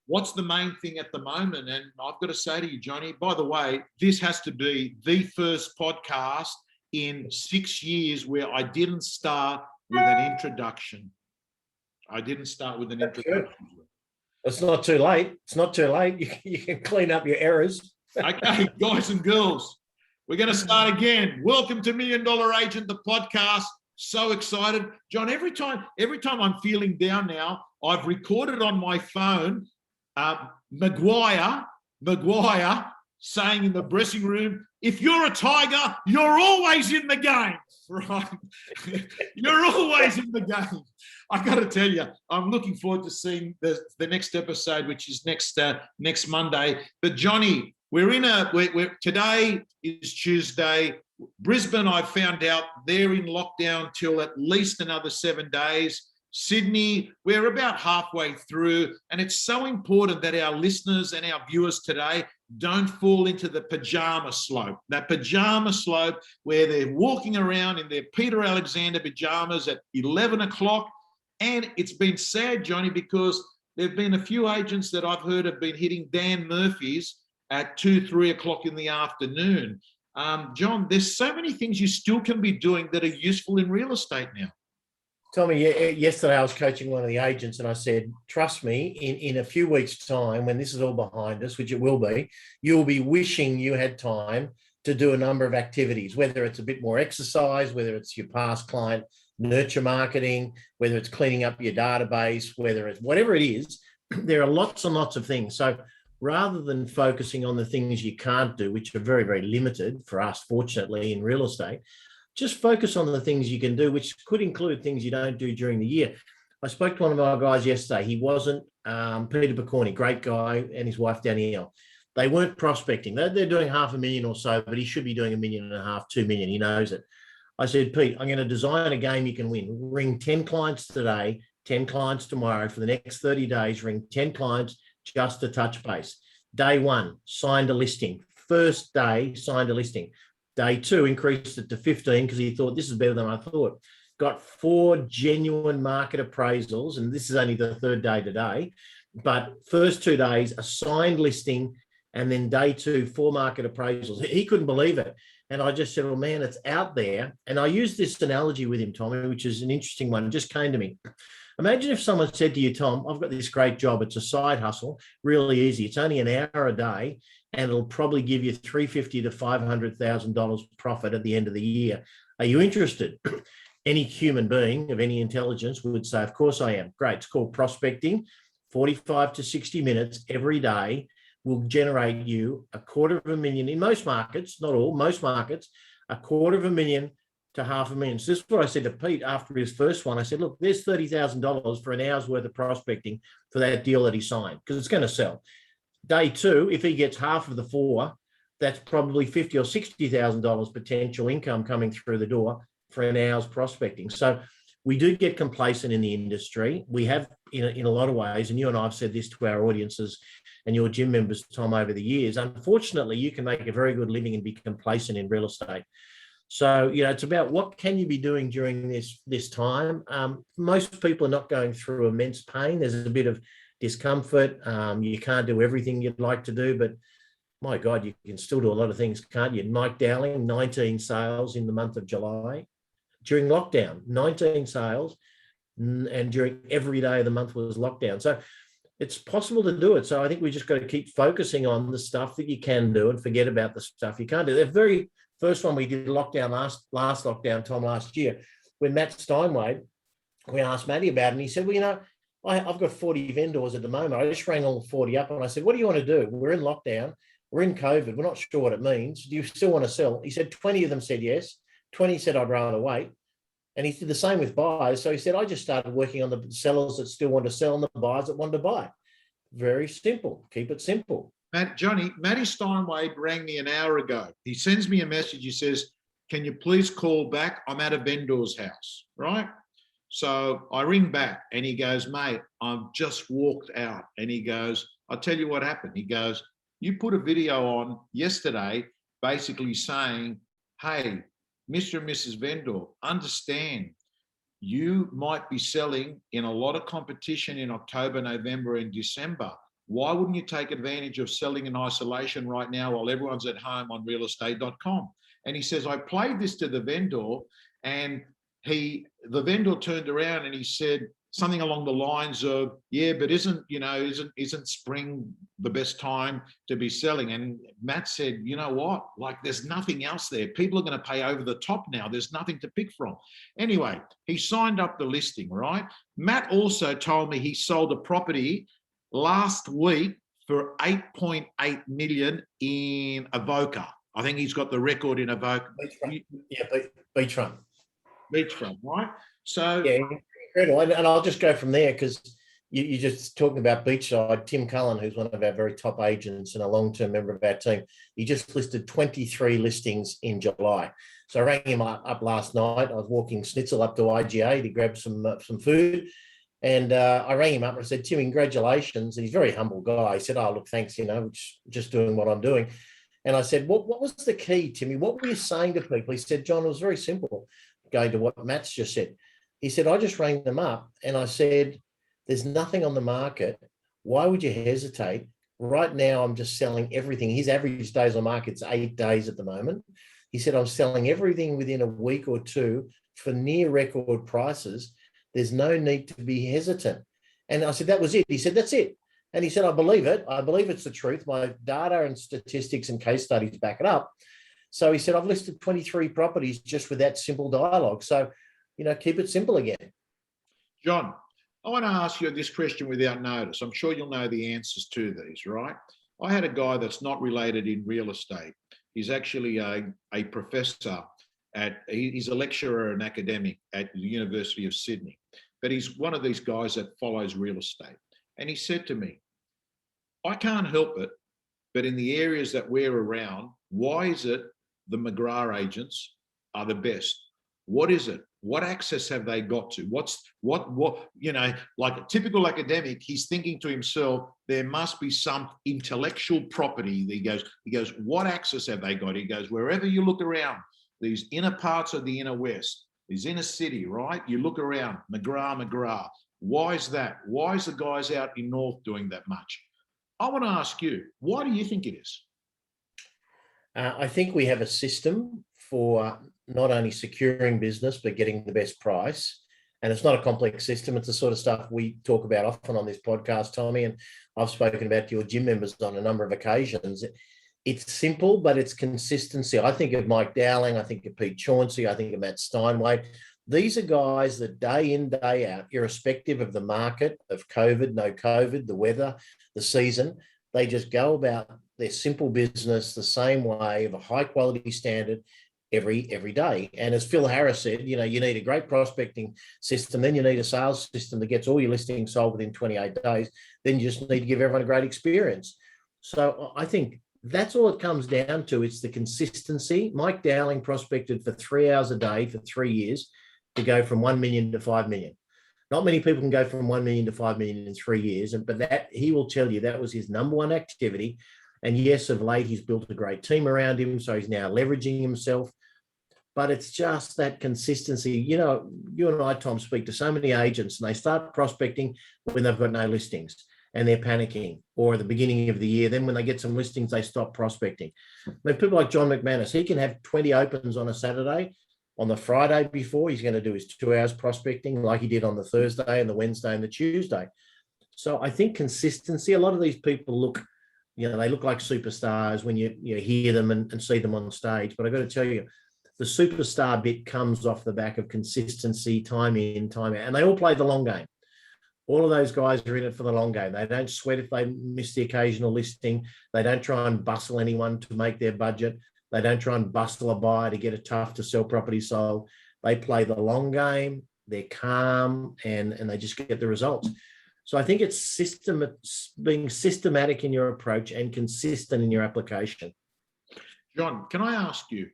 what's the main thing at the moment? And I've got to say to you, Johnny, by the way, this has to be the first podcast in 6 years where I didn't start with an introduction. I didn't start with an introduction. It's not too late. It's not too late. You can clean up your errors. Okay, guys and girls, we're going to start again. Welcome to $1 Million Agent, the podcast. So excited. John, every time I'm feeling down now, I've recorded on my phone Maguire saying in the dressing room, if you're a Tiger, you're always in the game, right? You're always in the game. I got to tell you, I'm looking forward to seeing the next episode, which is next Monday. But Johnny, today is Tuesday. Brisbane, I found out they're in lockdown till at least another 7 days. Sydney, we're about halfway through, and it's so important that our listeners and our viewers today don't fall into the pajama slope. That pajama slope where they're walking around in their Peter Alexander pajamas at 11 o'clock. And it's been sad, Johnny, because there have been a few agents that I've heard have been hitting Dan Murphy's at 2, 3 o'clock in the afternoon. John, there's so many things you still can be doing that are useful in real estate now. Tommy, yesterday I was coaching one of the agents and I said, trust me, in a few weeks' time, when this is all behind us, which it will be, you'll be wishing you had time to do a number of activities, whether it's a bit more exercise, whether it's your past client nurture marketing, whether it's cleaning up your database, whether it's whatever it is, there are lots and lots of things. So rather than focusing on the things you can't do, which are very, very limited for us, fortunately, in real estate, just focus on the things you can do, which could include things you don't do during the year. I spoke to one of our guys yesterday. He wasn't, Peter Picorni, great guy, and his wife, Danielle. They weren't prospecting. They're doing $500,000 or so, but he should be doing $1.5 million, $2 million. He knows it. I said, Pete, I'm going to design a game you can win. Ring 10 clients today, 10 clients tomorrow. For the next 30 days, ring 10 clients just to touch base. Day 1, signed a listing. First day, signed a listing. Day 2, increased it to 15 because he thought this is better than I thought. Got 4 genuine market appraisals, and this is only the 3rd day today. But first 2 days, a signed listing, and then day 2, 4 market appraisals. He couldn't believe it. And I just said, well, man, it's out there. And I used this analogy with him, Tommy, which is an interesting one. It just came to me. Imagine if someone said to you, Tom, I've got this great job. It's a side hustle, really easy. It's only an hour a day, and it'll probably give you $350,000 to $500,000 profit at the end of the year. Are you interested? Any human being of any intelligence would say, of course I am. Great. It's called prospecting. 45 to 60 minutes every day will generate you $250,000 in most markets, not all, most markets, $250,000 to $500,000. So this is what I said to Pete after his first one. I said, look, there's $30,000 for an hour's worth of prospecting for that deal that he signed, because it's going to sell. Day 2, if he gets half of the 4, that's probably $50,000 or $60,000 potential income coming through the door for an hour's prospecting. So we do get complacent in the industry. We have in a lot of ways, and you and I have said this to our audiences and your gym members, Tom, over the years. Unfortunately, you can make a very good living and be complacent in real estate. So, it's about what can you be doing during this time. Most people are not going through immense pain. There's a bit of discomfort. You can't do everything you'd like to do, but my God, you can still do a lot of things, can't you? Mike Dowling, 19 sales in the month of July. During lockdown, 19 sales, and during every day of the month was lockdown. So it's possible to do it. So I think we just got to keep focusing on the stuff that you can do and forget about the stuff you can't do. The very first one we did lockdown, last lockdown, Tom, last year, when Matt Steinway, we asked Matty about it, and he said, well, I've got 40 vendors at the moment. I just rang all 40 up and I said, what do you want to do? We're in lockdown. We're in COVID. We're not sure what it means. Do you still want to sell? He said 20 of them said yes. 20 said I'd rather wait. And he did the same with buyers. So he said, I just started working on the sellers that still want to sell and the buyers that want to buy. Very simple. Keep it simple. Matty Steinway rang me an hour ago. He sends me a message. He says, can you please call back? I'm at a vendor's house, right? So I ring back and he goes, mate, I've just walked out. And he goes, I'll tell you what happened. He goes, you put a video on yesterday basically saying, hey, Mr. and Mrs. Vendor, understand you might be selling in a lot of competition in October, November, and December. Why wouldn't you take advantage of selling in isolation right now while everyone's at home on realestate.com? And he says, I played this to the vendor, and the vendor turned around and he said something along the lines of, yeah, but isn't spring the best time to be selling? And Matt said, you know what? Like, there's nothing else there. People are going to pay over the top now. There's nothing to pick from. Anyway, he signed up the listing, right? Matt also told me he sold a property last week for 8.8 million in Avoca. I think he's got the record in Avoca. Beachfront. Beachfront, right? So yeah, incredible. And I'll just go from there, because you're just talking about beachside. Tim Cullen, who's one of our very top agents and a long-term member of our team, he just listed 23 listings in July. So I rang him up last night. I was walking Schnitzel up to IGA to grab some food. And I rang him up and I said, Tim, congratulations. And he's a very humble guy. He said, oh, look, thanks, just doing what I'm doing. And I said, what was the key, Timmy? What were you saying to people? He said, John, it was very simple, going to what Matt's just said. He said, I just rang them up and I said, there's nothing on the market. Why would you hesitate? Right now, I'm just selling everything. His average days on market's 8 days at the moment. He said, I'm selling everything within a week or two for near record prices. There's no need to be hesitant. And I said, that was it. He said, that's it. And he said, I believe it. I believe it's the truth. My data and statistics and case studies back it up. So he said, I've listed 23 properties just with that simple dialogue. So, keep it simple again. John, I want to ask you this question without notice. I'm sure you'll know the answers to these, right? I had a guy that's not related in real estate. He's actually a professor he's a lecturer and academic at the University of Sydney, but he's one of these guys that follows real estate. And he said to me, I can't help it, but in the areas that we're around, why is it the McGrath agents are the best? What is it? What access have they got to? Like a typical academic, he's thinking to himself, there must be some intellectual property. He goes, what access have they got? He goes, wherever you look around, these inner parts of the inner west, these inner city, right? You look around, McGrath. Why is that? Why is the guys out in North doing that much? I want to ask you, why do you think it is? I think we have a system for not only securing business, but getting the best price. And it's not a complex system. It's the sort of stuff we talk about often on this podcast, Tommy, and I've spoken about to your gym members on a number of occasions. It's simple, but it's consistency. I think of Mike Dowling, I think of Pete Chauncey, I think of Matt Steinway. These are guys that day in, day out, irrespective of the market, of COVID, no COVID, the weather, the season, they just go about their simple business the same way, of a high quality standard every day. And as Phil Harris said, you need a great prospecting system, then you need a sales system that gets all your listings sold within 28 days. Then you just need to give everyone a great experience. So I think that's all it comes down to. It's the consistency. Mike Dowling prospected for 3 hours a day for 3 years to go from 1 million to 5 million. Not many people can go from 1 million to 5 million in 3 years, but that, he will tell you, that was his number one activity. And yes, of late, he's built a great team around him, so he's now leveraging himself. But it's just that consistency. You and I, Tom, speak to so many agents, and they start prospecting when they've got no listings and they're panicking, or at the beginning of the year. Then when they get some listings, they stop prospecting. But people like John McManus, he can have 20 opens on a Saturday. On the Friday before, he's going to do his 2 hours prospecting like he did on the Thursday and the Wednesday and the Tuesday. So I think consistency, a lot of these people look, they look like superstars when you hear them and see them on stage. But I've got to tell you, the superstar bit comes off the back of consistency, time in, time out. And they all play the long game. All of those guys are in it for the long game. They don't sweat if they miss the occasional listing. They don't try and bustle anyone to make their budget. They don't try and bustle a buyer to get a tough to sell property sold. They play the long game. They're calm and they just get the results. So I think it's being systematic in your approach and consistent in your application. John, can I ask you,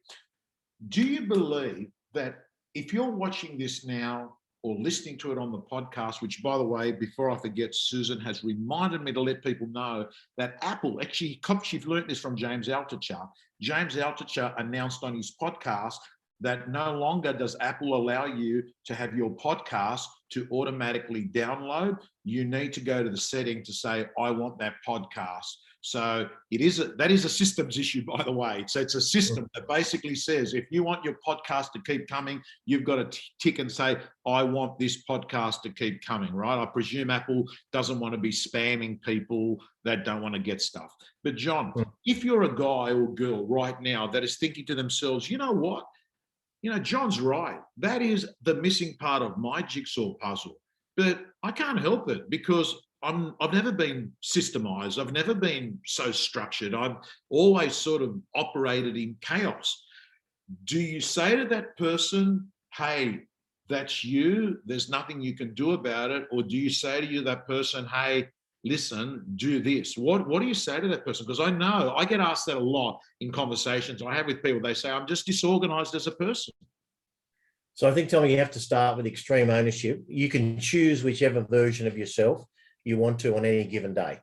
do you believe that if you're watching this now or listening to it on the podcast, which, by the way, before I forget, Susan has reminded me to let people know that Apple, actually, she's learned this from James Altucher. James Altucher announced on his podcast that no longer does Apple allow you to have your podcast to automatically download. You need to go to the setting to say, I want that podcast. So that is a systems issue, by the way. So it's a system that basically says, if you want your podcast to keep coming, you've got to tick and say, I want this podcast to keep coming, right? I presume Apple doesn't want to be spamming people that don't want to get stuff. But John, if you're a guy or girl right now that is thinking to themselves, you know what? John's right. That is the missing part of my jigsaw puzzle. But I can't help it because I've never been systemized. I've never been so structured. I've always sort of operated in chaos. Do you say to that person, hey, that's you, there's nothing you can do about it? Or do you say to that person, hey, listen, do this? What do you say to that person? Because I know I get asked that a lot in conversations I have with people. They say, I'm just disorganized as a person. So I think, Tommy, you have to start with extreme ownership. You can choose whichever version of yourself you want to on any given day.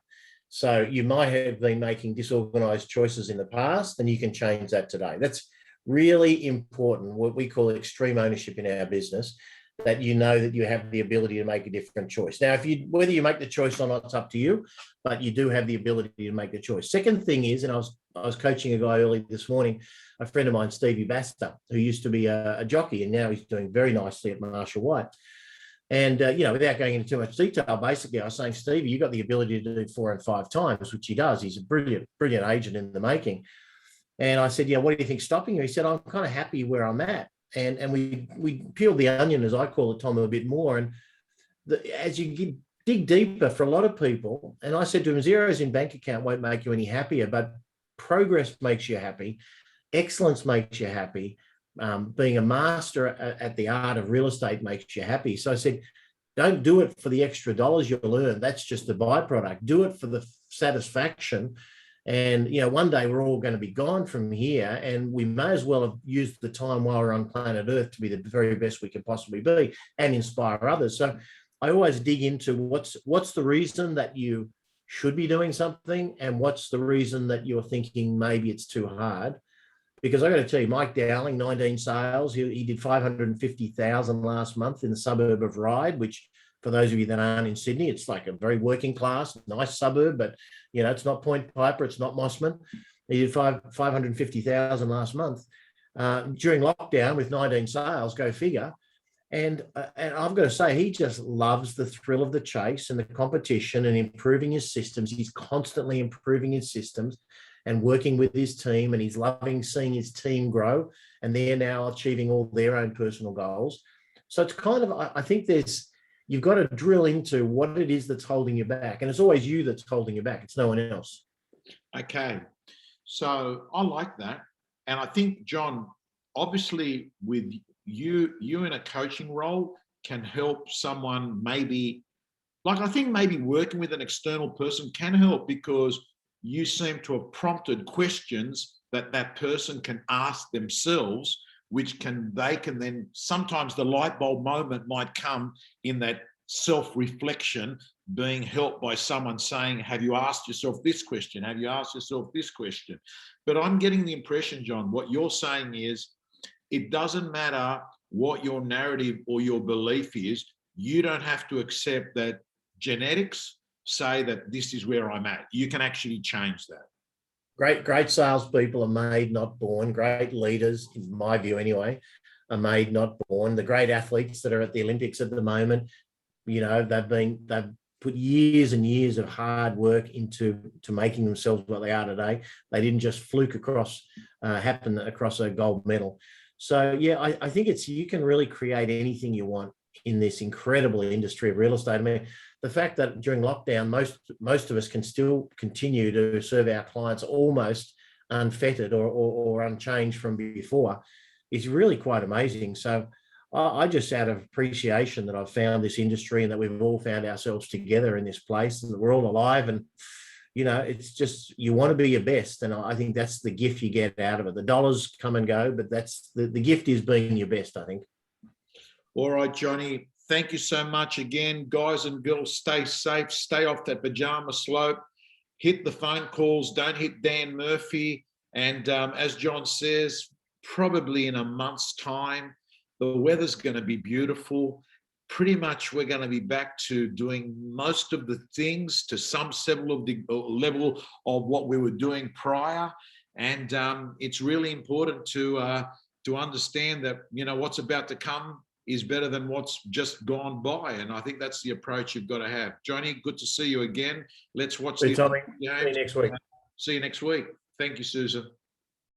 So you might have been making disorganized choices in the past, and you can change that today. That's really important, what we call extreme ownership in our business, that you know that you have the ability to make a different choice. Now, whether you make the choice or not, it's up to you, but you do have the ability to make the choice. Second thing is, and I was coaching a guy early this morning, a friend of mine, Stevie Baster, who used to be a jockey, and now he's doing very nicely at Marshall White. And, without going into too much detail, basically, I was saying, Stevie, you've got the ability to do 4 and 5 times, which he does. He's a brilliant agent in the making. And I said, what do you think's stopping you? He said, I'm kind of happy where I'm at. And we peeled the onion, as I call it, Tom, a bit more. And as you dig deeper for a lot of people, and I said to him, zeros in bank account won't make you any happier, but progress makes you happy. Excellence makes you happy. Being a master at the art of real estate makes you happy. So I said, don't do it for the extra dollars you'll earn. That's just a byproduct. Do it for the satisfaction. And, one day we're all going to be gone from here, and we may as well have used the time while we're on planet Earth to be the very best we can possibly be and inspire others. So I always dig into what's the reason that you should be doing something, and what's the reason that you're thinking maybe it's too hard. Because I got to tell you, Mike Dowling, 19 sales, he did 550,000 last month in the suburb of Ryde, which, for those of you that aren't in Sydney, it's like a very working class, nice suburb, but it's not Point Piper, it's not Mossman. He did 550,000 last month during lockdown with 19 sales, go figure. And I've got to say, he just loves the thrill of the chase and the competition and improving his systems. He's constantly improving his systems and working with his team, and he's loving seeing his team grow, and they're now achieving all their own personal goals. So it's kind of, I think you've got to drill into what it is that's holding you back. And it's always you that's holding you back. It's no one else. Okay. So I like that. And I think, John, obviously with you in a coaching role can help someone maybe working with an external person can help, because you seem to have prompted questions that person can ask themselves, which they can then, sometimes the light bulb moment might come in that self-reflection, being helped by someone saying, have you asked yourself this question? Have you asked yourself this question? But I'm getting the impression, John, what you're saying is, it doesn't matter what your narrative or your belief is. You don't have to accept that genetics say that this is where I'm at. You can actually change that. Great salespeople are made, not born. Great leaders, in my view anyway, are made, not born. The great athletes that are at the Olympics at the moment, they've put years and years of hard work into making themselves what they are today. They didn't just fluke happen across a gold medal. So yeah, I think you can really create anything you want in this incredible industry of real estate. I mean, the fact that during lockdown, most of us can still continue to serve our clients almost unfettered or unchanged from before is really quite amazing. So I just, out of appreciation that I've found this industry and that we've all found ourselves together in this place and that we're all alive, and it's just, you want to be your best. And I think that's the gift you get out of it. The dollars come and go, but that's the gift is being your best, I think. All right, Johnny. Thank you so much again. Guys and girls, stay safe. Stay off that pajama slope. Hit the phone calls. Don't hit Dan Murphy. And as John says, probably in a month's time. The weather's going to be beautiful. Pretty much we're going to be back to doing most of the things to some level of what we were doing prior. And it's really important to understand that, you know, what's about to come is better than what's just gone by. And I think that's the approach you've got to have. Johnny, good to see you again. Let's watch See the you next week. See you next week. Thank you, Susan.